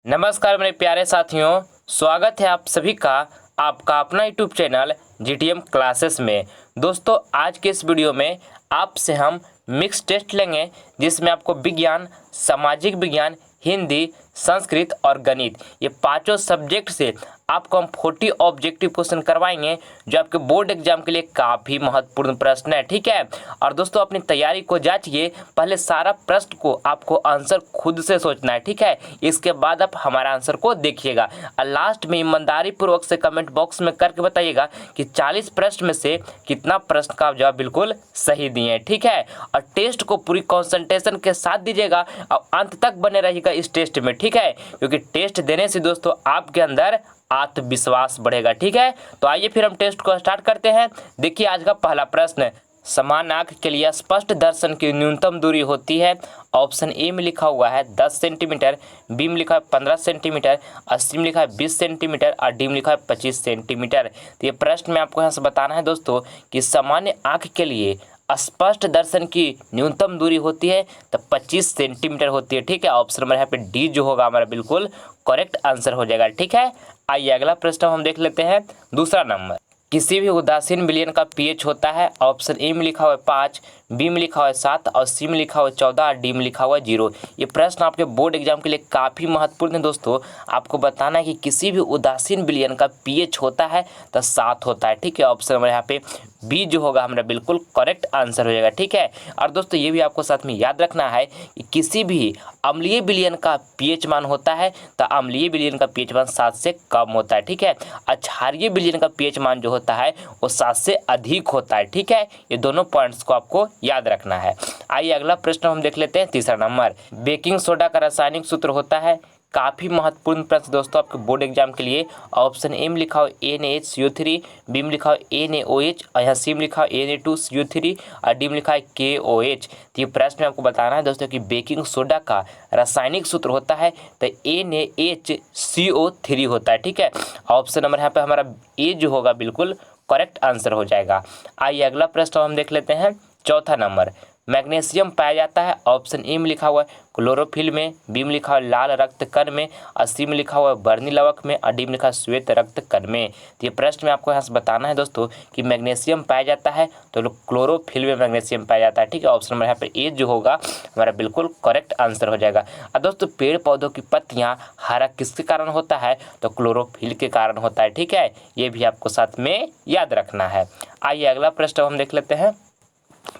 नमस्कार मेरे प्यारे साथियों, स्वागत है आप सभी का आपका अपना यूट्यूब चैनल जीटीएम क्लासेस में। दोस्तों, आज के इस वीडियो में आपसे हम मिक्स टेस्ट लेंगे जिसमें आपको विज्ञान, सामाजिक विज्ञान, हिंदी, संस्कृत और गणित ये पांचों सब्जेक्ट से आपको हम 40 ऑब्जेक्टिव क्वेश्चन करवाएंगे जो आपके बोर्ड एग्जाम के लिए काफ़ी महत्वपूर्ण प्रश्न है। ठीक है। और दोस्तों, अपनी तैयारी को जांचिए। पहले सारा प्रश्न को आपको आंसर खुद से सोचना है। ठीक है। इसके बाद आप हमारा आंसर को देखिएगा और लास्ट में ईमानदारी पूर्वक से कमेंट बॉक्स में करके बताइएगा कि 40 प्रश्न में से कितना प्रश्न का आप जवाब बिल्कुल सही दिए हैं। ठीक है। और टेस्ट को पूरी कॉन्सेंट्रेशन के साथ दीजिएगा और अंत तक बने रहिएगा इस टेस्ट में। ठीक है। क्योंकि टेस्ट देने से दोस्तों आपके अंदर आत्मविश्वास बढ़ेगा। ठीक है। तो आइए फिर हम टेस्ट को स्टार्ट करते हैं। देखिए आज का पहला प्रश्न, समान आंख के लिए स्पष्ट दर्शन की न्यूनतम दूरी होती है। ऑप्शन ए में लिखा हुआ है 10 सेंटीमीटर, बी में लिखा है 15 सेंटीमीटर, सी में लिखा है 20 सेंटीमीटर और डी में लिखा है 25 सेंटीमीटर। तो ये प्रश्न में आपको यहाँ से बताना है दोस्तों कि सामान्य आंख के लिए स्पष्ट दर्शन की न्यूनतम दूरी होती है तो 25 सेंटीमीटर होती है। ठीक है। ऑप्शन नंबर यहाँ पे डी जो होगा हमारा बिल्कुल करेक्ट आंसर हो जाएगा। ठीक है। आइए अगला प्रश्न हम देख लेते हैं। दूसरा नंबर, किसी भी उदासीन विलयन का पीएच होता है। ऑप्शन ए में लिखा हुआ है 5, बी में लिखा हुआ है 7 और सी में लिखा हुआ है 14 और डी में लिखा हुआ है 0। ये प्रश्न आपके बोर्ड एग्जाम के लिए काफ़ी महत्वपूर्ण है दोस्तों। आपको बताना है कि किसी भी उदासीन विलयन का पीएच होता है तो 7 होता है। ठीक है। ऑप्शन नंबर यहाँ पे बी जो होगा हमारा बिल्कुल करेक्ट आंसर हो जाएगा। ठीक है। और दोस्तों ये भी आपको साथ में याद रखना है कि किसी भी अम्लीय विलयन का पीएच मान होता है तो अम्लीय विलयन का पीएच मान 7 से कम होता है। ठीक है। क्षारीय विलयन का पीएच मान जो होता है वो 7 से अधिक होता है। ठीक है। ये दोनों पॉइंट्स को आपको याद रखना है। आइए अगला प्रश्न हम देख लेते हैं। तीसरा नंबर, बेकिंग सोडा का रासायनिक सूत्र होता है। काफ़ी महत्वपूर्ण प्रश्न दोस्तों आपके बोर्ड एग्जाम के लिए। ऑप्शन ए में लिखा हो NaHCO3, बी में लिखा हो NaOH और यहाँ सी में लिखा हो Na2CO3 और डी में लिखा है KOH। तो ये प्रश्न में आपको बताना है दोस्तों कि बेकिंग सोडा का रासायनिक सूत्र होता है तो NaHCO3 होता है। ठीक है। ऑप्शन नंबर यहाँ पे हमारा ए जो होगा बिल्कुल करेक्ट आंसर हो जाएगा। आइए अगला प्रश्न हम देख लेते हैं। चौथा नंबर, मैग्नीशियम पाया जाता है। ऑप्शन ए में लिखा हुआ है क्लोरोफिल में, बी में लिखा हुआ है लाल रक्त कण में और सी में लिखा हुआ है बर्नी लवक में और डी में लिखा है श्वेत रक्त कण में। तो ये प्रश्न में आपको यहाँ से बताना है दोस्तों कि मैग्नीशियम पाया जाता है तो क्लोरोफिल में मैग्नीशियम पाया जाता है। ठीक है। ऑप्शन नंबर यहाँ पे ए जो होगा हमारा बिल्कुल करेक्ट आंसर हो जाएगा। और दोस्तों पेड़ पौधों की पत्तियाँ हरा किसके कारण होता है तो क्लोरोफिल के कारण होता है। ठीक है। ये भी आपको साथ में याद रखना है। आइए अगला प्रश्न हम देख लेते हैं।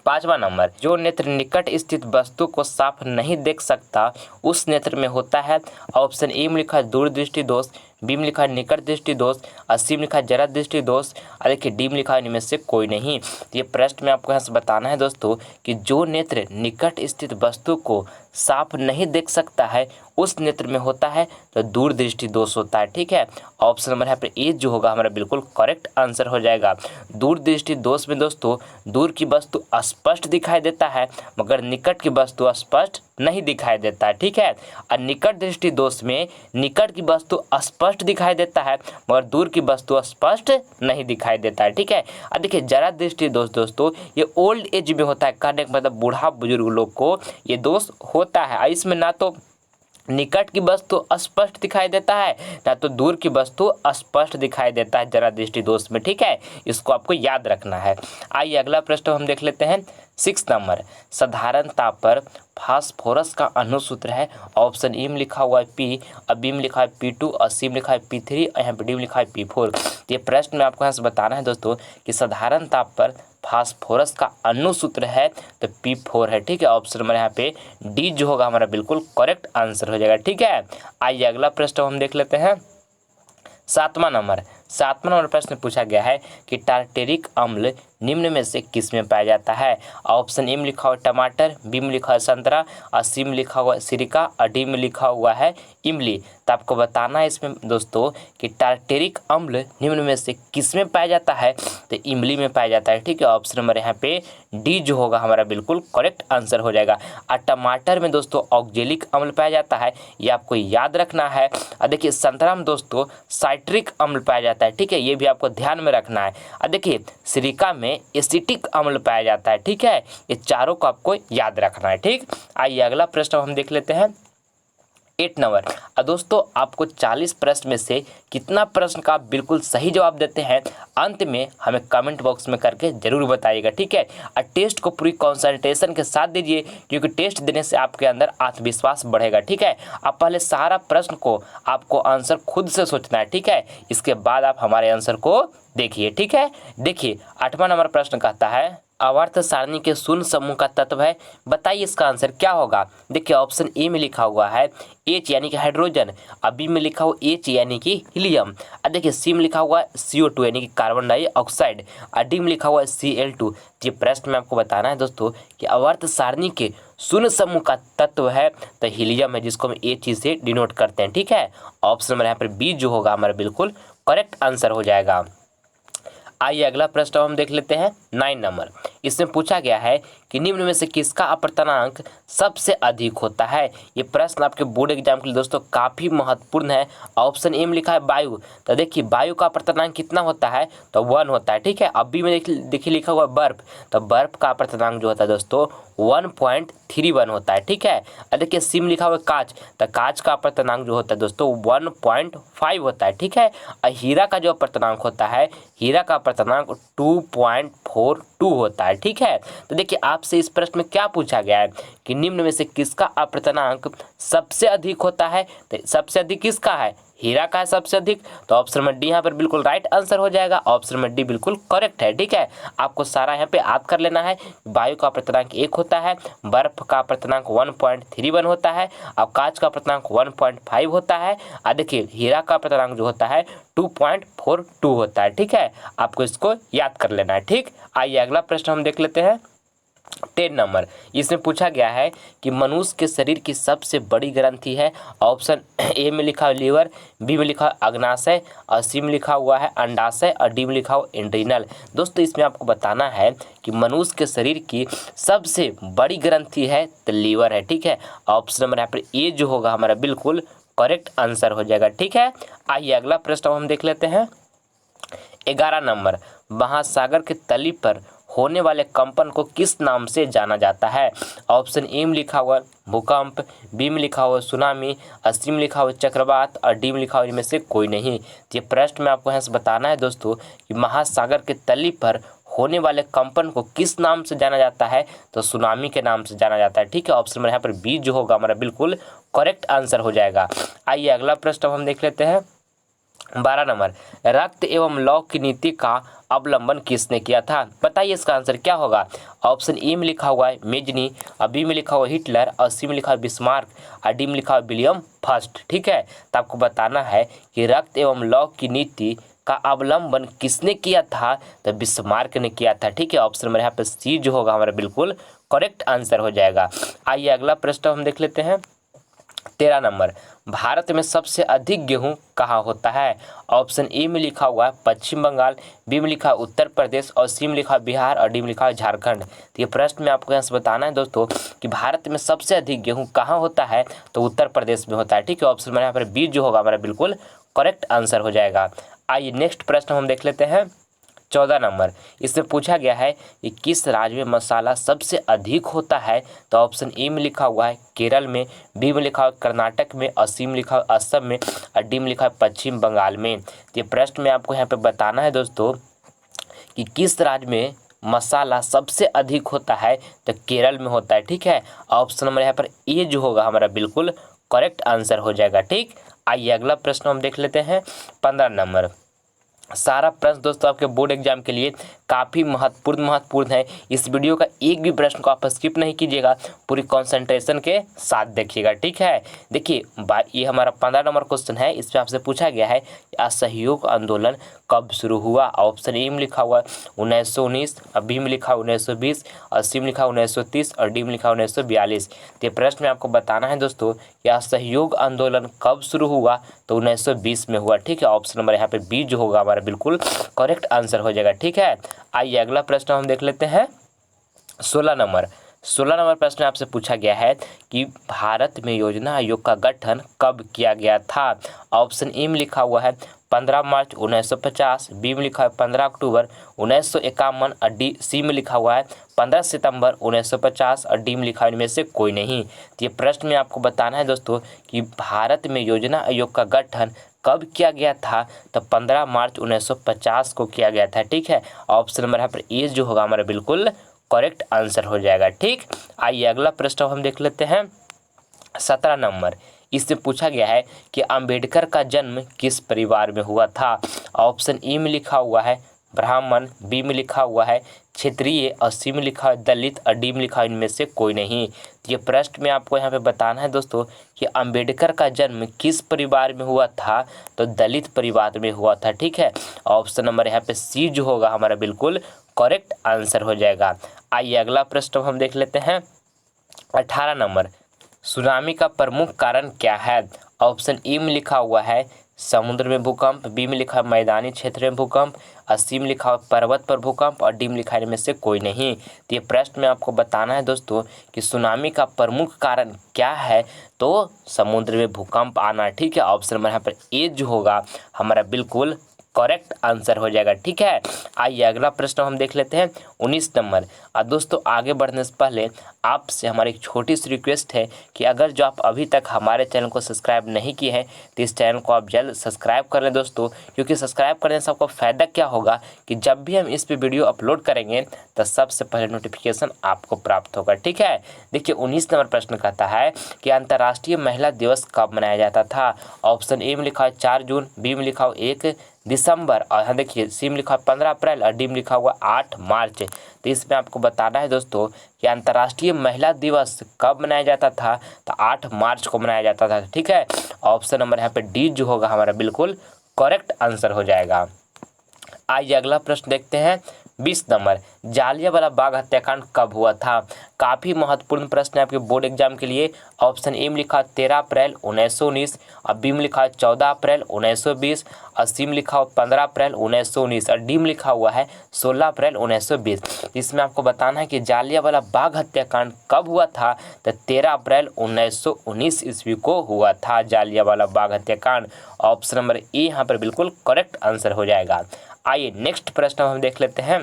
पांचवा नंबर, जो नेत्र निकट स्थित वस्तु को साफ नहीं देख सकता उस नेत्र में होता है। ऑप्शन ए में लिखा है दूरदृष्टि दोष, बी में लिखा है निकट दृष्टि दोष और सी में लिखा है जरा दृष्टि दोष और देखिए डी में लिखा है इनमें से कोई नहीं। तो ये प्रश्न में आपको यहाँ से बताना है दोस्तों कि जो नेत्र निकट स्थित वस्तु को साफ नहीं देख सकता है उस नेत्र में होता है तो दूरदृष्टि दोष होता है। ठीक है। ऑप्शन नंबर यहाँ पे ए जो होगा हमारा बिल्कुल करेक्ट आंसर हो जाएगा। दूरदृष्टि दोष में दोस्तों दूर की वस्तु स्पष्ट दिखाई देता है मगर निकट की वस्तु स्पष्ट नहीं दिखाई देता है। ठीक है। और निकट दृष्टि दोष में निकट की वस्तु स्पष्ट दिखाई देता है मगर दूर की वस्तु स्पष्ट नहीं दिखाई देता है। ठीक है। और देखिए जरा दृष्टि दोष दोस्तों ये ओल्ड एज में होता है, कहने का मतलब बूढ़ा बुजुर्ग लोग को ये दोष होता है। इसमें ना तो निकट की वस्तु स्पष्ट दिखाई देता है ना तो दूर की वस्तु स्पष्ट दिखाई देता है जरा दृष्टि दोष में। ठीक है। इसको आपको याद रखना है। आइए अगला प्रश्न हम देख लेते हैं। 6 नंबर, साधारण ताप पर फास्फोरस का अनुसूत्र है। ऑप्शन ए में लिखा हुआ है P और बी में लिखा है P2 और सी में लिखा है P3 और यहाँ पे डी में लिखा है P4। तो ये प्रश्न में आपको यहाँ से बताना है दोस्तों कि साधारण ताप पर फास्फोरस का अनुसूत्र है तो P4 है। ठीक है। ऑप्शन नंबर यहाँ पे डी जो होगा हमारा बिल्कुल करेक्ट आंसर हो जाएगा। ठीक है। आइए अगला प्रश्न हम देख लेते हैं। सातवां नंबर प्रश्न पूछा गया है कि टार्टेरिक अम्ल निम्न में से किस में पाया जाता है। ऑप्शन ए में लिखा हुआ टमाटर, बी में लिखा है संतरा और सी में लिखा हुआ सिरका और डी में लिखा हुआ है इमली। तो आपको बताना है इसमें दोस्तों कि टार्टेरिक अम्ल निम्न में से किस में पाया जाता है तो इमली में पाया जाता है। ठीक है। ऑप्शन नंबर यहाँ पे डी जो होगा हमारा बिल्कुल करेक्ट आंसर हो जाएगा। और टमाटर में दोस्तों ऑक्जेलिक अम्ल पाया जाता है, ये आपको याद रखना है। और देखिए संतरा में दोस्तों साइट्रिक अम्ल पाया जाता है। ठीक है। ये भी आपको ध्यान में रखना है। और देखिए सिरका में एसिटिक अम्ल पाया जाता है। ठीक है। ये चारों को आपको याद रखना है। ठीक। आइए अगला प्रश्न हम देख लेते हैं। 8 नंबर। दोस्तों आपको 40 प्रश्न में से कितना प्रश्न का आप बिल्कुल सही जवाब देते हैं अंत में हमें कमेंट बॉक्स में करके जरूर बताइएगा, ठीक है। और टेस्ट को पूरी कंसंट्रेशन के साथ दीजिए, क्योंकि टेस्ट देने से आपके अंदर आत्मविश्वास बढ़ेगा, ठीक है। आप पहले सारा प्रश्न को आपको आंसर खुद से सोचना है, ठीक है। इसके बाद आप हमारे आंसर को देखिए, ठीक है। देखिए 8वां नंबर प्रश्न कहता है आवर्त सारणी के शून्य समूह का तत्व है, बताइए इसका आंसर क्या होगा। देखिए ऑप्शन ए में लिखा हुआ है H यानी कि हाइड्रोजन, और बी में लिखा हुआ H यानी कि हीलियम, और देखिए सी में लिखा हुआ है CO2 यानी कि कार्बन डाइऑक्साइड, और डी में लिखा हुआ है Cl2। ये प्रश्न में आपको बताना है दोस्तों कि आवर्त सारणी के शून्य समूह का तत्व है तो हीलियम है, जिसको हम H से डिनोट करते हैं, ठीक है। ऑप्शन नंबर यहाँ पर बी जो होगा हमारा बिल्कुल करेक्ट आंसर हो जाएगा। आइए अगला प्रश्न हम देख लेते हैं 9 नंबर। इसमें पूछा गया है कि निम्न में से किसका अपर्तनांक सबसे अधिक होता है। ये प्रश्न आपके बोर्ड एग्जाम के लिए दोस्तों काफ़ी महत्वपूर्ण है। ऑप्शन ए में लिखा है वायु, तो देखिए वायु का अपर्तनांक कितना होता है तो 1 होता है, ठीक है। अब बी में देखिए लिखा हुआ बर्फ, तो बर्फ का अपर्तनांक जो होता है दोस्तों 1.31 होता है, ठीक है। और देखिए सी में लिखा हुआ कांच, तो कांच का अपर्तनांक जो होता है दोस्तों 1.5 होता है, ठीक है। और हीरा का जो अपर्तनांक होता है, हीरा का अपर्तनांक 2.42 होता है, ठीक है। तो देखिए आपसे इस प्रश्न में क्या पूछा गया है कि निम्न में से किसका अपर्तनांक सबसे अधिक होता है, तो सबसे अधिक किसका है, हीरा का है सबसे अधिक, तो ऑप्शन नंबर डी यहाँ पर बिल्कुल राइट आंसर हो जाएगा। ऑप्शन नंबर डी बिल्कुल करेक्ट है, ठीक है। आपको सारा यहाँ पे याद कर लेना है। वायु का अपर्तनांक 1 होता है, बर्फ का अपर्तनांक 1.31 होता है, और कांच का अपर्तनांक 1.5 होता है, और देखिए हीरा का अपर्तनांक जो होता है 2.42 होता है, ठीक है। आपको इसको याद कर लेना है, ठीक। आइए अगला प्रश्न हम देख लेते हैं 10 नंबर। इसमें पूछा गया है कि मनुष्य के शरीर की सबसे बड़ी ग्रंथि है। ऑप्शन ए में लिखा है लीवर, बी में लिखा है अग्नाशय, और सी में लिखा हुआ है अंडाशय, और डी में लिखा हुआ एड्रिनल। दोस्तों इसमें आपको बताना है कि मनुष्य के शरीर की सबसे बड़ी ग्रंथि है तो लीवर है, ठीक है। ऑप्शन नंबर यहाँ पर ए जो होगा हमारा बिल्कुल करेक्ट आंसर हो जाएगा, ठीक है। आइए अगला प्रश्न हम देख लेते हैं 11 नंबर। महासागर के तली पर होने वाले कंपन को किस नाम से जाना जाता है। ऑप्शन ए में लिखा हुआ भूकंप, बी में लिखा हुआ सुनामी, सी में लिखा हुआ चक्रवात, और डी में लिखा हुआ इनमें से कोई नहीं। ये प्रश्न में आपको यहाँ से बताना है दोस्तों कि महासागर के तली पर होने वाले कंपन को किस नाम से जाना जाता है तो सुनामी के नाम से जाना जाता है, ठीक है। ऑप्शन नंबर यहाँ पर बी जो होगा हमारा बिल्कुल करेक्ट आंसर हो जाएगा। आइए अगला प्रश्न हम देख लेते हैं 12 नंबर। रक्त एवं लौ की नीति का अवलंबन किसने किया था, बताइए इसका आंसर क्या होगा। ऑप्शन ए में लिखा हुआ है मेजनी, और बी में लिखा हुआ हिटलर, और सी में लिखा हुआ बिस्मार्क, और डी में लिखा हुआ विलियम फर्स्ट, ठीक है। तो आपको बताना है कि रक्त एवं लौ की नीति का अवलंबन किसने किया था तो बिस्मार्क ने किया था, ठीक है। ऑप्शन नंबर यहाँ पे सी जो होगा हमारा बिल्कुल करेक्ट आंसर हो जाएगा। आइए अगला प्रश्न हम देख लेते हैं 13 नंबर। भारत में सबसे अधिक गेहूं कहाँ होता है। ऑप्शन ए में लिखा हुआ है पश्चिम बंगाल, बी में लिखा है उत्तर प्रदेश, और सी में लिखा है बिहार, और डी में लिखा है झारखंड। तो ये प्रश्न में आपको यहाँ से बताना है दोस्तों कि भारत में सबसे अधिक गेहूं कहाँ होता है तो उत्तर प्रदेश में होता है, ठीक है। ऑप्शन में यहाँ पर बी जो होगा हमारा बिल्कुल करेक्ट आंसर हो जाएगा। आइए नेक्स्ट प्रश्न हम देख लेते हैं 14 नंबर। इसमें पूछा गया है कि किस राज्य में मसाला सबसे अधिक होता है तो ऑप्शन ए में लिखा हुआ है केरल में, बी में लिखा हुआ है कर्नाटक में, और सी में लिखा हुआ है असम में, और डी में लिखा है पश्चिम बंगाल में। तो ये प्रश्न में आपको यहाँ पे बताना है दोस्तों कि किस राज्य में मसाला सबसे अधिक होता है तो केरल में होता है, ठीक है। ऑप्शन नंबर यहाँ पर ए जो होगा हमारा बिल्कुल करेक्ट आंसर हो जाएगा, ठीक। आइए अगला प्रश्न हम देख लेते हैं 15 नंबर। सारा प्रश्न दोस्तों आपके बोर्ड एग्जाम के लिए काफ़ी महत्वपूर्ण है। इस वीडियो का एक भी प्रश्न को आप स्किप नहीं कीजिएगा, पूरी कंसंट्रेशन के साथ देखिएगा, ठीक है। देखिए ये हमारा 15 नंबर क्वेश्चन है। इसमें आपसे पूछा गया है असहयोग आंदोलन कब शुरू हुआ। ऑप्शन ए में लिखा हुआ 1919, बी में लिखा 1920, और सी में लिखा 1930, और डी में लिखा 1942। तो प्रश्न में आपको बताना है दोस्तों कि असहयोग आंदोलन कब शुरू हुआ तो 1920 में हुआ, ठीक है। ऑप्शन नंबर यहाँ पे बी जो होगा हमारा बिल्कुल करेक्ट आंसर हो जाएगा, ठीक है। आइए अगला प्रश्न हम देख लेते हैं 16 नंबर। 16 नंबर प्रश्न में आपसे पूछा गया है कि भारत में योजना आयोग का गठन कब किया गया था। ऑप्शन ए में लिखा हुआ है 15 मार्च 1950, बी में लिखा है 15 अक्टूबर 1951 और डी सी में लिखा हुआ है 15 सितंबर 1950 और डी में लिखा है इनमें से कोई नहीं। तो ये प्रश्न में आपको बताना है दोस्तों कि भारत में योजना आयोग का गठन कब किया गया था। तो 15 मार्च 1950 को किया गया था। ठीक है, ऑप्शन नंबर यहाँ पर ए जो होगा हमारा बिल्कुल करेक्ट आंसर हो जाएगा। ठीक, आइए अगला प्रश्न हम देख लेते हैं। 17 नंबर, इससे पूछा गया है कि अंबेडकर का जन्म किस परिवार में हुआ था। ऑप्शन ए में लिखा हुआ है ब्राह्मण, बी में लिखा हुआ है क्षेत्रीय और सी में लिखा है दलित और डी में लिखा है इनमें से कोई नहीं। तो ये प्रश्न में आपको यहाँ पे बताना है दोस्तों कि अंबेडकर का जन्म किस परिवार में हुआ था। तो दलित परिवार में हुआ था। ठीक है, ऑप्शन नंबर यहाँ पे सी जो होगा हमारा बिल्कुल करेक्ट आंसर हो जाएगा। आइए अगला प्रश्न हम देख लेते हैं। 18 नंबर, सुनामी का प्रमुख कारण क्या है। ऑप्शन ए में लिखा हुआ है समुद्र में भूकंप, बी में लिखा है मैदानी क्षेत्र में भूकंप और सी में लिखा है पर्वत पर भूकंप और डी में लिखा है इनमें से कोई नहीं। तो ये प्रश्न में आपको बताना है दोस्तों कि सुनामी का प्रमुख कारण क्या है। तो समुद्र में भूकंप आना। ठीक है, ऑप्शन नंबर यहाँ पर ए जो होगा हमारा बिल्कुल करेक्ट आंसर हो जाएगा। ठीक है, आइए अगला प्रश्न हम देख लेते हैं। 19 नंबर, और दोस्तों आगे बढ़ने से पहले आपसे हमारी एक छोटी सी रिक्वेस्ट है कि अगर जो आप अभी तक हमारे चैनल को सब्सक्राइब नहीं किए हैं तो इस चैनल को आप जल्द सब्सक्राइब कर लें दोस्तों, क्योंकि सब्सक्राइब करने से आपको फ़ायदा क्या होगा कि जब भी हम इस पर वीडियो अपलोड करेंगे तो सबसे पहले नोटिफिकेशन आपको प्राप्त होगा। ठीक है, देखिए 19 नंबर प्रश्न कहता है कि अंतर्राष्ट्रीय महिला दिवस कब मनाया जाता था। ऑप्शन ए में लिखा है 4 जून, बी में लिखा हुआ 1 दिसंबर और यहाँ देखिए सी में लिखा है 15 अप्रैल और डी में लिखा हुआ 8 मार्च। तो इसमें आपको बताना है दोस्तों कि अंतर्राष्ट्रीय महिला दिवस कब मनाया जाता था। तो 8 मार्च को मनाया जाता था। ठीक है, ऑप्शन नंबर यहाँ पे डी जो होगा हमारा बिल्कुल करेक्ट आंसर हो जाएगा। आइए अगला प्रश्न देखते हैं। 20 नंबर, जालियांवाला बाग हत्याकांड कब हुआ था। काफ़ी महत्वपूर्ण प्रश्न है आपके बोर्ड एग्जाम के लिए। ऑप्शन ए में लिखा 13 अप्रैल 1919 और बी में लिखा है 14 अप्रैल 1920 और सी में लिखा हुआ 15 अप्रैल 1919 और डी में लिखा हुआ है 16 अप्रैल 1920। इसमें आपको बताना है कि जालियांवाला बाग हत्याकांड कब हुआ था। तो 13 अप्रैल 1919 ईस्वी को हुआ था जालियांवाला बाग हत्याकांड। ऑप्शन नंबर ए यहाँ पर बिल्कुल करेक्ट आंसर हो जाएगा। आइए नेक्स्ट प्रश्न हम देख लेते हैं।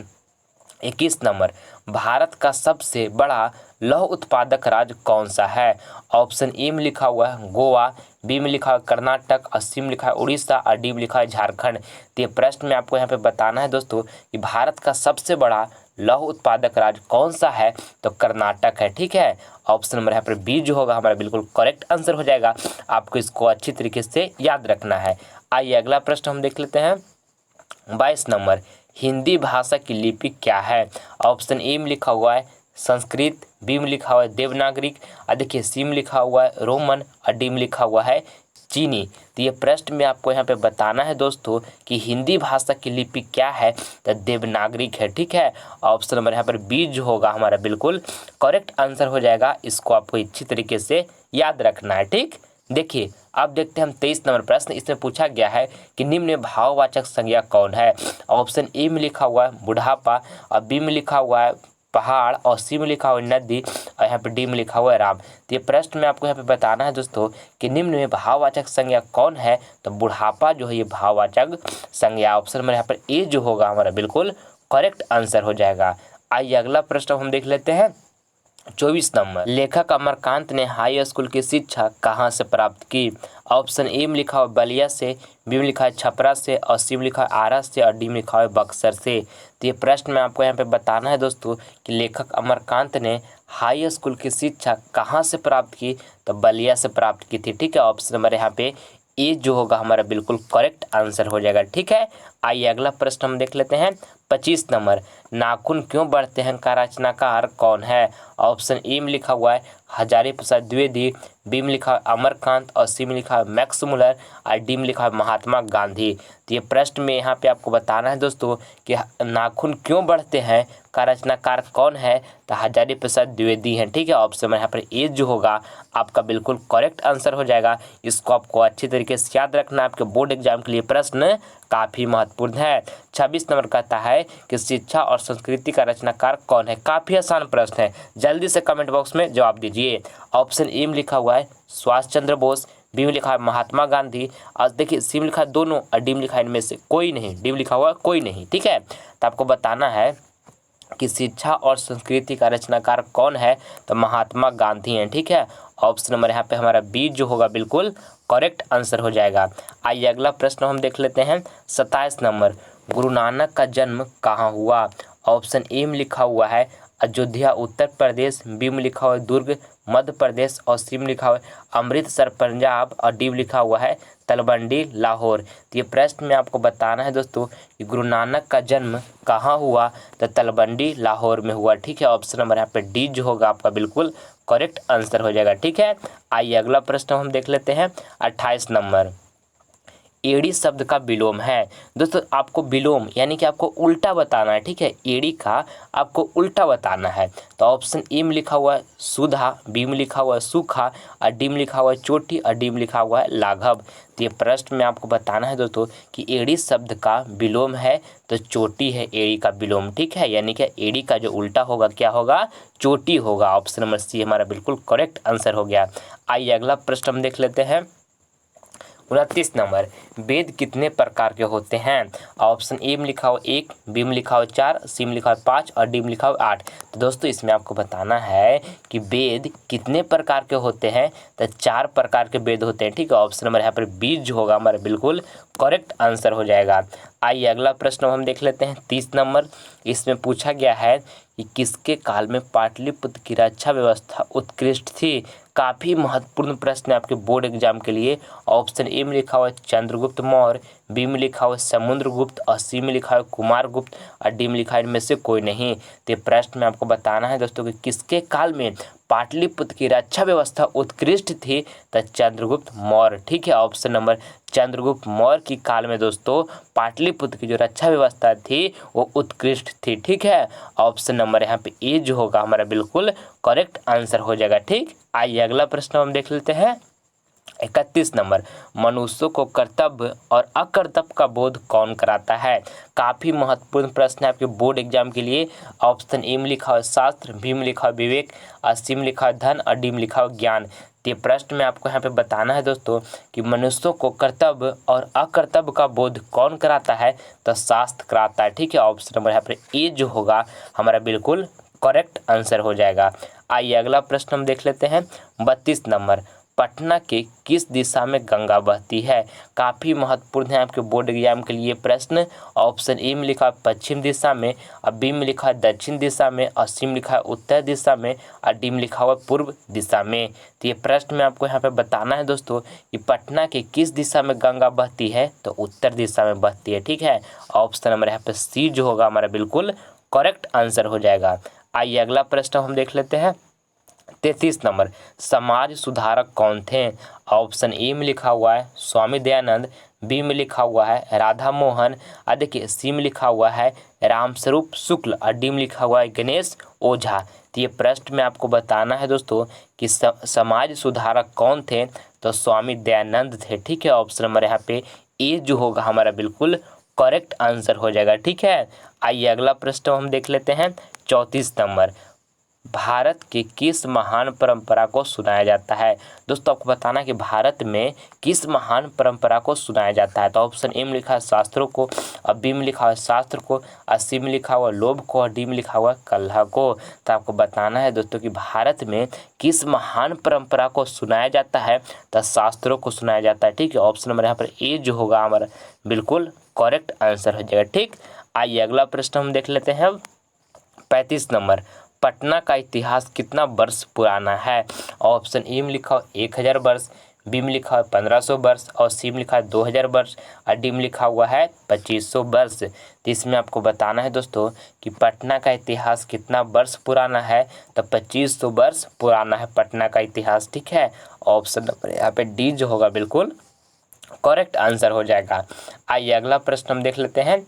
21 नंबर, भारत का सबसे बड़ा लौह उत्पादक राज्य कौन सा है। ऑप्शन ए में लिखा हुआ है गोवा, बी में लिखा है कर्नाटक और सी में लिखा है उड़ीसा और डी में लिखा है झारखंड। तो ये प्रश्न में आपको यहाँ पे बताना है दोस्तों कि भारत का सबसे बड़ा लौह उत्पादक राज्य कौन सा है। तो कर्नाटक है। ठीक है, ऑप्शन नंबर यहाँ पर बी जो होगा हमारा बिल्कुल करेक्ट आंसर हो जाएगा। आपको इसको अच्छी तरीके से याद रखना है। आइए अगला प्रश्न हम देख लेते हैं। 22 नंबर, हिंदी भाषा की लिपि क्या है। ऑप्शन ए में लिखा हुआ है संस्कृत, बी में लिखा हुआ है देवनागरिक और देखिए सी में लिखा हुआ है रोमन और डी में लिखा हुआ है चीनी। तो ये प्रश्न में आपको यहाँ पे बताना है दोस्तों कि हिंदी भाषा की लिपि क्या है। तो देवनागरिक है। ठीक है, ऑप्शन नंबर यहाँ पर बी जो होगा हमारा बिल्कुल करेक्ट आंसर हो जाएगा। इसको आपको अच्छी तरीके से याद रखना है। ठीक, देखिए अब देखते हैं हम 23 नंबर प्रश्न। इसमें पूछा गया है कि निम्न में भाववाचक संज्ञा कौन है। ऑप्शन ए में लिखा हुआ है बुढ़ापा और बी में लिखा हुआ है पहाड़ और सी में लिखा हुआ है नदी और यहाँ पे डी में लिखा हुआ है राम। तो ये प्रश्न में आपको यहाँ पे बताना है दोस्तों कि निम्न में भाववाचक संज्ञा कौन है। तो बुढ़ापा जो है ये भाववाचक संज्ञा। ऑप्शन नंबर यहाँ पर ए जो होगा हमारा बिल्कुल करेक्ट आंसर हो जाएगा। आइए अगला प्रश्न हम देख लेते हैं। 24 नंबर, लेखक अमरकांत ने हाई स्कूल की शिक्षा कहाँ से प्राप्त की। ऑप्शन ए में लिखा हुआ बलिया से, बी में लिखा है छपरा से और सी में लिखा है आरा से और डी में लिखा है बक्सर से। तो ये प्रश्न में आपको यहाँ पे बताना है दोस्तों कि लेखक अमरकांत ने हाई स्कूल की शिक्षा कहाँ से प्राप्त की। तो बलिया से प्राप्त की थी। ठीक है, ऑप्शन नंबर यहाँ पे ए जो होगा हमारा बिल्कुल करेक्ट आंसर हो जाएगा। ठीक है, आइए अगला प्रश्न हम देख लेते हैं। 25 नंबर, नाखून क्यों बढ़ते हैं का रचनाकार कौन है। ऑप्शन ए में लिखा हुआ है हजारी प्रसाद द्विवेदी, बी में लिखा है अमरकांत और सी में लिखा है मैक्स मुलर और डी में लिखा है महात्मा गांधी। तो ये प्रश्न में यहाँ पे आपको बताना है दोस्तों कि नाखून क्यों बढ़ते हैं का रचनाकार कौन है। तो हजारी प्रसाद द्विवेदी हैं। ठीक है, ऑप्शन में यहाँ पर ए जो होगा आपका बिल्कुल करेक्ट आंसर हो जाएगा। इसको आपको अच्छी तरीके से याद रखना। आपके बोर्ड एग्जाम के लिए प्रश्न काफ़ी महत्वपूर्ण है। 26 नंबर कहता है है कि शिक्षा और संस्कृति का रचनाकार कौन है। काफ़ी आसान प्रश्न है, जल्दी से कमेंट बॉक्स में जवाब दीजिए। ऑप्शन ए में लिखा हुआ है सुभाष चंद्र बोस, बी में लिखा है महात्मा गांधी, और देखिए सी में लिखा है दोनों, और डी में लिखा है इनमें से कोई नहीं, डी में लिखा हुआ कोई नहीं। ठीक है, तो आपको बताना है कि शिक्षा और संस्कृति का रचनाकार कौन है, तो महात्मा गांधी हैं। ठीक है, ऑप्शन नंबर यहाँ पे हमारा बी जो होगा बिल्कुल करेक्ट आंसर हो जाएगा। आइए अगला प्रश्न हम देख लेते हैं 27 नंबर, गुरु नानक का जन्म कहाँ हुआ। ऑप्शन ए में लिखा हुआ है अयोध्या उत्तर प्रदेश, बी में लिखा हुआ है दुर्ग मध्य प्रदेश, और सी में लिखा हुआ है अमृतसर पंजाब, और डी में लिखा हुआ है तलवंडी लाहौर। तो ये प्रश्न में आपको बताना है दोस्तों कि गुरु नानक का जन्म कहाँ हुआ, तो तलवंडी लाहौर में हुआ। ठीक है, ऑप्शन नंबर यहाँ पे डी जो होगा आपका बिल्कुल करेक्ट आंसर हो जाएगा। ठीक है, आइए अगला प्रश्न हम देख लेते हैं 28 नंबर, एड़ी शब्द का विलोम है। दोस्तों आपको विलोम यानी कि आपको उल्टा बताना है। ठीक है, एड़ी का आपको उल्टा बताना है। तो ऑप्शन ए में लिखा हुआ है सुधा, बी में लिखा हुआ है सूखा, और डी में लिखा हुआ है चोटी, और डी में लिखा हुआ है लाघव। तो ये प्रश्न में आपको बताना है दोस्तों कि एड़ी शब्द का विलोम है तो चोटी है एड़ी का विलोम। ठीक है, यानी कि एड़ी का जो उल्टा होगा क्या होगा, चोटी होगा। ऑप्शन नंबर सी हमारा बिल्कुल करेक्ट आंसर हो गया। आइए अगला प्रश्न हम देख लेते हैं 29 नंबर, वेद कितने प्रकार के होते हैं। ऑप्शन ए में लिखा हो 1, बी में लिखा हो 4, सी में लिखा हो 5, और डी में लिखा हो 8। तो दोस्तों इसमें आपको बताना है कि वेद कितने प्रकार के होते हैं, तो 4 प्रकार के वेद होते हैं। ठीक है, ऑप्शन नंबर यहाँ पर बी जो होगा हमारा बिल्कुल करेक्ट आंसर हो जाएगा। आइए अगला प्रश्न हम देख लेते हैं 30 नंबर, इसमें पूछा गया है कि किसके काल में पाटलिपुत्र की रक्षा व्यवस्था उत्कृष्ट थी। काफ़ी महत्वपूर्ण प्रश्न है आपके बोर्ड एग्जाम के लिए। ऑप्शन ए में लिखा हुआ है चंद्रगुप्त मौर्य, बी में लिखा हुआ है समुद्रगुप्त, और सी में लिखा हुआ है कुमारगुप्त, और डी में लिखा है इनमें से कोई नहीं। तो प्रश्न में आपको बताना है दोस्तों कि किसके काल में पाटलिपुत्र की रक्षा व्यवस्था उत्कृष्ट थी, तो चंद्रगुप्त मौर्य। ठीक है, ऑप्शन नंबर चंद्रगुप्त मौर्य की काल में दोस्तों पाटलिपुत्र की जो रक्षा व्यवस्था थी वो उत्कृष्ट थी। ठीक है, ऑप्शन नंबर यहाँ पे ए जो होगा हमारा बिल्कुल करेक्ट आंसर हो जाएगा। ठीक, आइए अगला प्रश्न हम देख लेते हैं 31 नंबर, मनुष्य को कर्तव्य और अकर्तव्य का बोध कौन कराता है। काफ़ी महत्वपूर्ण प्रश्न है आपके बोर्ड एग्जाम के लिए। ऑप्शन ए में लिखा है शास्त्र, बी में लिखा है विवेक, और सी में लिखा है धन, और डी में लिखा है ज्ञान। तो ये प्रश्न में आपको यहाँ पे बताना है दोस्तों कि मनुष्यों को कर्तव्य और अकर्तव्य का बोध कौन कराता है, तो शास्त्र कराता है। ठीक है, ऑप्शन नंबर यहाँ पर ए जो होगा हमारा बिल्कुल करेक्ट आंसर हो जाएगा। आइए अगला प्रश्न हम देख लेते हैं 32 नंबर, पटना के किस दिशा में गंगा बहती है। काफ़ी महत्वपूर्ण है आपके बोर्ड एग्जाम के लिए प्रश्न। ऑप्शन ए में लिखा है पश्चिम दिशा में, और बी में लिखा है दक्षिण दिशा में, और सी में लिखा है उत्तर दिशा में, और डी में लिखा हुआ है पूर्व दिशा में। तो ये प्रश्न में आपको यहाँ पे बताना है दोस्तों कि पटना के किस दिशा में गंगा बहती है, तो उत्तर दिशा में बहती है। ठीक है, ऑप्शन नंबर यहाँ पे सी जो होगा हमारा बिल्कुल करेक्ट आंसर हो जाएगा। आइए अगला प्रश्न हम देख लेते हैं 33 नंबर, समाज सुधारक कौन थे। ऑप्शन ए में लिखा हुआ है स्वामी दयानंद, बी में लिखा हुआ है राधा मोहन, और देखिए सी में लिखा हुआ है रामस्वरूप शुक्ल, और डी में लिखा हुआ है गणेश ओझा। तो ये प्रश्न में आपको बताना है दोस्तों कि समाज सुधारक कौन थे, तो स्वामी दयानंद थे। ठीक है, ऑप्शन नंबर यहाँ पे ए जो होगा हमारा बिल्कुल करेक्ट आंसर हो जाएगा। ठीक है, आइए अगला प्रश्न हम देख लेते हैं 34 नंबर, भारत की किस महान परंपरा को सुनाया जाता है। दोस्तों आपको बताना है कि भारत में किस महान परंपरा को सुनाया जाता है। तो ऑप्शन ए में लिखा है शास्त्रों को, और बी में लिखा हुआ है शास्त्र को, और सी में लिखा हुआ लोभ को, और डी में लिखा हुआ कलह को। तो आपको बताना है दोस्तों कि भारत में किस महान परंपरा को सुनाया जाता है, तो शास्त्रों को सुनाया जाता है। ठीक है, ऑप्शन नंबर यहाँ पर ए जो होगा हमारा बिल्कुल करेक्ट आंसर हो जाएगा। ठीक, आइए अगला प्रश्न हम देख लेते हैं 35 नंबर, पटना का इतिहास कितना वर्ष पुराना है। ऑप्शन ए में लिखा हो 1000 वर्ष, बी में लिखा है 1500 वर्ष, और सी में लिखा है 2000 वर्ष, और डी में लिखा हुआ है 2500 वर्ष। तो इसमें आपको बताना है दोस्तों कि पटना का इतिहास कितना वर्ष पुराना है, तो 2500 वर्ष पुराना है पटना का इतिहास। ठीक है, ऑप्शन नंबर यहाँ पे डी जो होगा बिल्कुल करेक्ट आंसर हो जाएगा। आइए अगला प्रश्न हम देख लेते हैं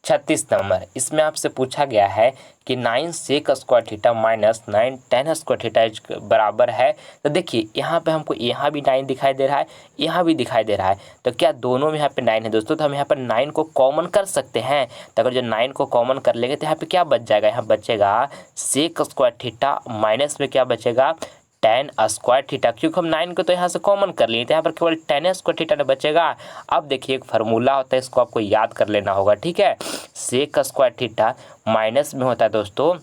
36 नंबर, इसमें आपसे पूछा गया है कि 9 sec square theta minus 9 tan square theta बराबर है। तो देखिए यहाँ पे हमको यहाँ भी 9 दिखाई दे रहा है, यहाँ भी दिखाई दे रहा है, तो क्या दोनों में यहाँ पे 9 है दोस्तों? तो हम यहाँ पर 9 को कॉमन कर सकते हैं। तो अगर जो 9 को कॉमन कर लेंगे तो यहाँ पे क्या बच जाएगा? यहाँ बचेगा सेक स्क्वायर थीटा माइनस में क्या बचेगा? टेन स्क्वायर थीटा, क्योंकि हम 9 को तो यहाँ से कॉमन कर लिए, तो यहाँ पर केवल टेन स्क्वायर थीटा बचेगा। अब देखिए एक फार्मूला होता है, इसको आपको याद कर लेना होगा, ठीक है। सेक स्क्वायर थीटा माइनस में होता है दोस्तों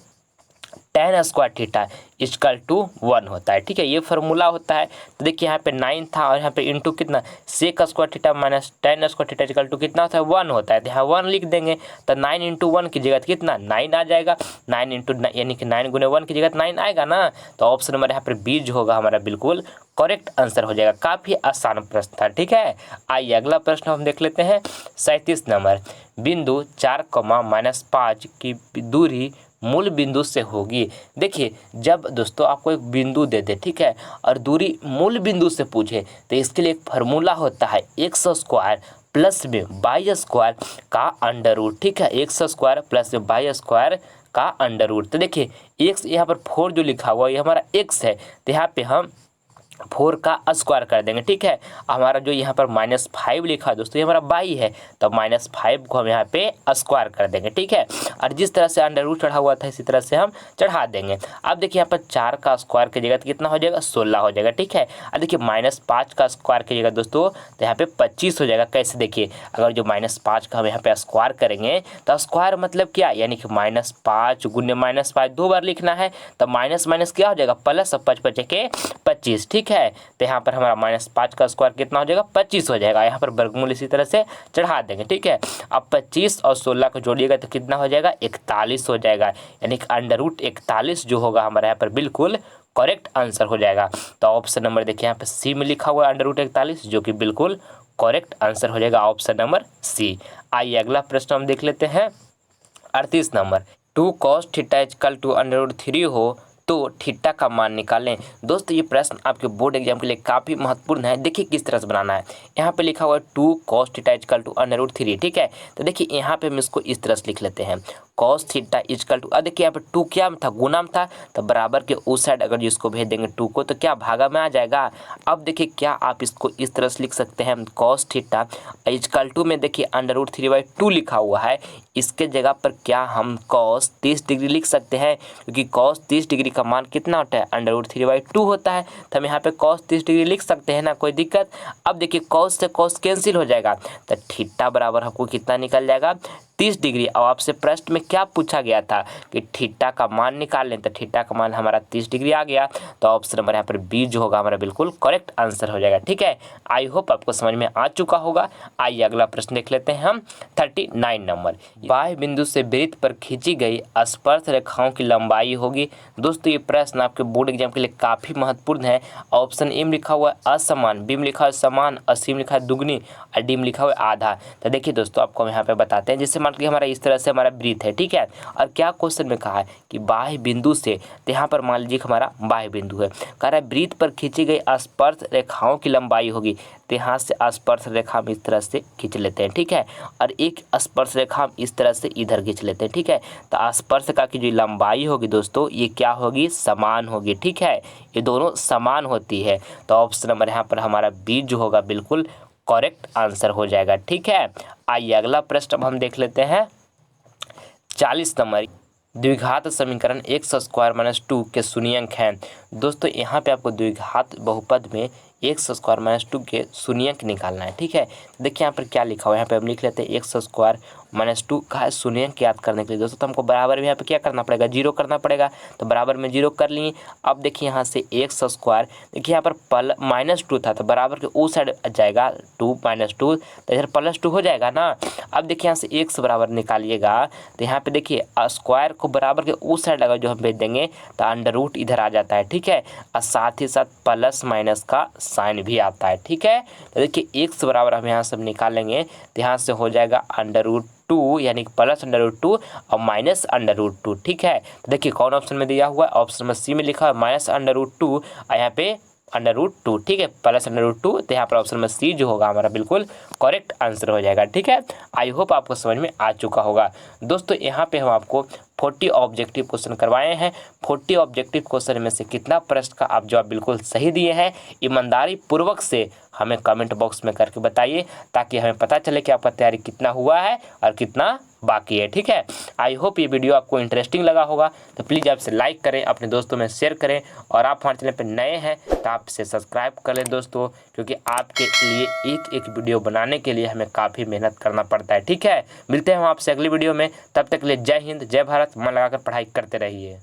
tan square theta equal to 1 होता है, ठीक है। ये फार्मूला होता है। तो देखिए यहाँ पे 9 था और यहाँ पे इंटू कितना, sec square theta minus tan square theta equal to कितना होता है? 1 होता है। तो यहाँ 1 लिख देंगे, तो 9 इंटू 1 की जगह कितना 9 आ जाएगा। 9 इंटू यानी कि 9 गुने 1 की जगह 9 आएगा ना। तो ऑप्शन नंबर यहाँ पर बी जो होगा हमारा बिल्कुल करेक्ट आंसर हो जाएगा। काफ़ी आसान प्रश्न था, ठीक है। आइए अगला प्रश्न हम देख लेते हैं। 37 नंबर, बिंदु 4,-5 की दूरी मूल बिंदु से होगी। देखिए जब दोस्तों आपको एक बिंदु दे दे, ठीक है, और दूरी मूल बिंदु से पूछे, तो इसके लिए एक फार्मूला होता है एक्स स्क्वायर प्लस में वाई स्क्वायर का अंडर रूट, ठीक है। एक्स स्क्वायर प्लस में वाई स्क्वायर का अंडर रूट। तो देखिए एक्स यहाँ पर 4 जो लिखा हुआ है ये हमारा एक्स है, तो यहाँ पे हम 4 का स्क्वायर कर देंगे, ठीक है। हमारा जो यहाँ पर -5 लिखा है दोस्तों ये हमारा बाई है, तो -5 को हम यहाँ पे स्क्वायर कर देंगे, ठीक है। और जिस तरह से अंडर रूट चढ़ा हुआ था इसी तरह से हम चढ़ा देंगे। अब देखिए यहाँ पर 4 का स्क्वायर की जगह कितना हो जाएगा? 16 हो जाएगा, ठीक है। और देखिए -5 का स्क्वायर की जगह दोस्तों तो यहाँ पे 25 हो जाएगा। कैसे? देखिए अगर जो -5 का हम यहाँ पे स्क्वायर करेंगे तो स्क्वायर मतलब क्या, यानी कि -5 गुने -5 2 बार लिखना है, तो माइनस माइनस क्या हो जाएगा? प्लस, 5 बचे के 25, ठीक है। तो यहाँ पर हमारा -5 का स्क्वायर कितना हो जाएगा? 25 हो जाएगा। यहाँ पर वर्गमूल इसी तरह से चढ़ा देंगे, ठीक है। अब 25 और 16 को जोड़िएगा तो कितना हो जाएगा? 41 हो जाएगा। यानी कि अंडर रूट 41 जो होगा हमारे यहाँ पर बिल्कुल करेक्ट आंसर हो जाएगा। तो ऑप्शन नंबर देखिए यहाँ पर सी में लिखा हुआ है अंडर रूट 41, जो कि बिल्कुल करेक्ट आंसर हो जाएगा ऑप्शन नंबर सी। आइए अगला प्रश्न हम देख लेते हैं। 38 number, 2 cos theta equal to under root 3 हो तो थीटा का मान निकालें। दोस्तों ये प्रश्न आपके बोर्ड एग्जाम के लिए काफ़ी महत्वपूर्ण है। देखिए किस तरह से बनाना है। यहाँ पे लिखा हुआ है 2 cos theta equal to under root 3, ठीक है। तो देखिए यहाँ पे हम इसको इस तरह से लिख लेते हैं, cos थीटा इक्वल टू, अब देखिए यहाँ पे 2 क्या था? गुना में था, तो बराबर के उस साइड अगर जिसको भेज देंगे 2 को तो क्या भागा में आ जाएगा। अब देखिए क्या आप इसको इस तरह से लिख सकते हैं, cos थीटा इक्वल टू में देखिए अंडर रूट 3/2 लिखा हुआ है, इसके जगह पर क्या हम cos 30 डिग्री लिख सकते हैं, क्योंकि cos 30 डिग्री का मान कितना होता है? अंडर रूट 3/2 होता है। तो हम यहाँ पे cos 30 डिग्री लिख सकते हैं ना, कोई दिक्कत। अब देखिए cos से cos कैंसिल हो जाएगा, तो थीटा बराबर हमको कितना निकल जाएगा? 30 डिग्री। अब आपसे प्रश्न में क्या पूछा गया था कि थीटा का मान निकालें, तो थीटा का मान हमारा 30 डिग्री आ गया। तो ऑप्शन नंबर यहाँ पर बी जो होगा हमारा बिल्कुल करेक्ट आंसर हो जाएगा, ठीक है। आई होप आपको समझ में आ चुका होगा। आइए अगला प्रश्न देख लेते हैं हम। 39 नंबर, बाह्य बिंदु से वृत्त पर खींची गई स्पर्श रेखाओं की लंबाई होगी। दोस्तों ये प्रश्न आपके बोर्ड एग्जाम के लिए काफ़ी महत्वपूर्ण है। ऑप्शन ए में लिखा हुआ है असमान, बी में लिखा है समान, और सी में लिखा है दुगनी, और डी में लिखा हुआ है आधा। तो देखिए दोस्तों आपको हम यहाँ पे बताते हैं, जैसे मान लीजिए हमारा इस तरह से हमारा वृत्त है, ठीक है। और क्या क्वेश्चन में कहा है कि बाह्य बिंदु से, तो यहाँ पर मान लीजिए हमारा बाह्य बिंदु है, कह रहा है वृत्त पर खींची गई स्पर्श रेखाओं की लंबाई होगी। तो यहाँ से स्पर्श रेखा हम इस तरह से खींच लेते हैं, ठीक है। और एक स्पर्श रेखा हम इस तरह से इधर खींच लेते हैं, ठीक है। तो स्पर्श रेखा की जो लंबाई होगी दोस्तों ये क्या होगी? समान होगी, ठीक है। ये दोनों समान होती है। तो ऑप्शन नंबर यहाँ पर हमारा बी जो होगा बिल्कुल करेक्ट आंसर हो जाएगा, ठीक है। आइए अगला प्रश्न अब हम देख लेते हैं। 40 नंबर, द्विघात समीकरण x² - 2 के शून्य अंक हैं। दोस्तों यहाँ पे आपको द्विघात बहुपद में x² - 2 के शून्य अंक निकालना है, ठीक है। देखिए यहाँ पर क्या लिखा हुआ है, यहाँ पे हम लिख लेते हैं x² - 2 का शून्य अंक याद करने के लिए दोस्तों तो हमको बराबर में यहाँ पे क्या करना पड़ेगा? 0 करना पड़ेगा। तो बराबर में 0 कर लिए। अब देखिए यहाँ से x², देखिए यहाँ पर -2 था, तो बराबर के उस साइड जाएगा 2 - 2, तो इधर +2 हो जाएगा ना। अब देखिए यहाँ से x बराबर निकालिएगा, तो यहाँ पे देखिए स्क्वायर को बराबर के उस साइड अगर जो हम भेज देंगे तो अंडर रूट इधर आ जाता है, ठीक है। और साथ ही साथ प्लस माइनस का साइन भी आता है, ठीक है। तो देखिए x बराबर हम यहाँ से निकालेंगे तो यहाँ से हो जाएगा √2 यानी +√2 और -√2, ठीक है। तो देखिए कौन ऑप्शन में दिया हुआ है? ऑप्शन नंबर सी में लिखा है -√2 और यहाँ पे √2, ठीक है, +√2। तो यहाँ पर ऑप्शन में सी जो होगा हमारा बिल्कुल करेक्ट आंसर हो जाएगा, ठीक है। आई होप आपको समझ में आ चुका होगा। दोस्तों यहाँ पे हम आपको 40 ऑब्जेक्टिव क्वेश्चन करवाए हैं। 40 ऑब्जेक्टिव क्वेश्चन में से कितना प्रश्न का आप जवाब बिल्कुल सही दिए हैं, ईमानदारी पूर्वक से हमें कमेंट बॉक्स में करके बताइए, ताकि हमें पता चले कि आपका तैयारी कितना हुआ है और कितना बाकी है, ठीक है। आई होप ये वीडियो आपको इंटरेस्टिंग लगा होगा, तो प्लीज़ आप इसे लाइक करें, अपने दोस्तों में शेयर करें, और आप हमारे चैनल पर नए हैं तो आप इसे सब्सक्राइब कर लें दोस्तों, क्योंकि आपके लिए एक एक वीडियो बनाने के लिए हमें काफ़ी मेहनत करना पड़ता है, ठीक है। मिलते हैं हम आपसे अगली वीडियो में, तब तक के लिए जय हिंद, जय भारत। मन लगाकर पढ़ाई करते रहिए।